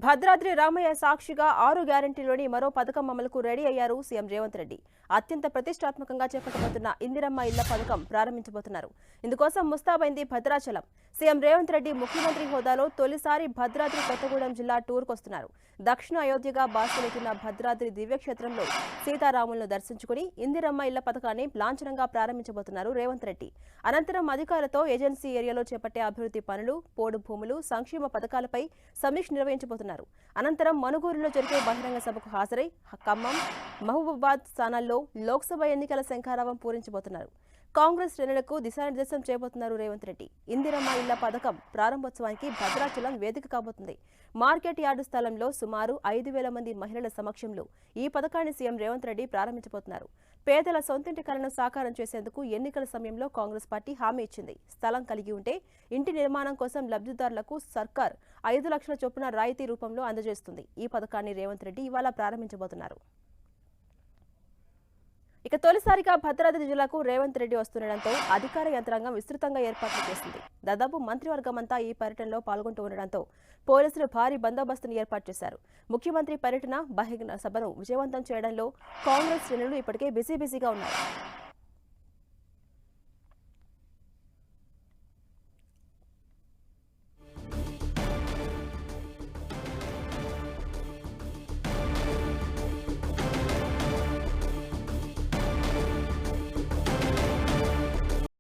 భద్రాద్రి రామయ్య సాక్షిగా 6 గ్యారెంటీలోని మరో పథకం అమలుకు రెడీ అయ్యారు సీఎం రేవంత్ రెడ్డి. అత్యంత ప్రతిష్టాత్మకంగా చేపట్టబోతున్న ఇందిరమ్మ ఇళ్ల పథకం ప్రారంభించబోతున్నారు. ఇందుకోసం ముస్తాబైంది భద్రాచలం. సీఎం రేవంత్ రెడ్డి ముఖ్యమంత్రి హోదాలో తొలిసారి భద్రాద్రి కొత్తగూడెం జిల్లా టూర్కు వస్తున్నారు. దక్షిణ అయోధ్యగా బాసిలెత్తిన భద్రాద్రి దివ్యక్షేత్రంలో సీతారాములను దర్శించుకుని ఇందిరమ్మ ఇళ్ల పథకాన్ని లాంఛనంగా ప్రారంభించబోతున్నారు రేవంత్ రెడ్డి. అనంతరం అధికారులతో ఏజెన్సీ ఏరియాలో చేపట్టే అభివృద్ధి పనులు, పోడు భూములు, సంక్షేమ పథకాలపై సమీక్ష నిర్వహించబోతున్నారు. అనంతరం మనుగూరులో జరిగే బహిరంగ సభకు హాజరై ఖమ్మం, మహబూబాబాద్ స్థానాల్లో లోక్సభ ఎన్నికల శంఖారావం పూరించబోతున్నారు. కాంగ్రెస్ శ్రేణులకు దిశానిర్దేశం చేయబోతున్నారు రేవంత్ రెడ్డి. ఇందిరమ్మ ఇళ్ల పథకం ప్రారంభోత్సవానికి భద్రాచలం వేదిక కాబోతుంది. మార్కెట్ యార్డు స్థలంలో సుమారు 5,000 మంది మహిళల సమక్షంలో ఈ పథకాన్ని సీఎం రేవంత్ రెడ్డి ప్రారంభించబోతున్నారు. పేదల సొంతింటి కలను సాకారం చేసేందుకు ఎన్నికల సమయంలో కాంగ్రెస్ పార్టీ హామీ ఇచ్చింది. స్థలం కలిగి ఉంటే ఇంటి నిర్మాణం కోసం లబ్ధిదారులకు సర్కార్ 5 లక్షల చొప్పున రాయితీ రూపంలో అందజేస్తుంది. ఈ పథకాన్ని రేవంత్ రెడ్డి ఇవాళ ప్రారంభించబోతున్నారు. ఇక తొలిసారిగా భద్రాద్రి జిల్లాకు రేవంత్ రెడ్డి వస్తుండటంతో అధికార యంత్రాంగం విస్తృతంగా ఏర్పాట్లు చేసింది. దాదాపు మంత్రివర్గమంతా ఈ పర్యటనలో పాల్గొంటూ ఉండడంతో పోలీసులు భారీ బందోబస్తును ఏర్పాటు చేశారు. ముఖ్యమంత్రి పర్యటన బహిరంగ సభను విజయవంతం చేయడంలో కాంగ్రెస్ శ్రేణులు ఇప్పటికే బిజీగా ఉన్నారు.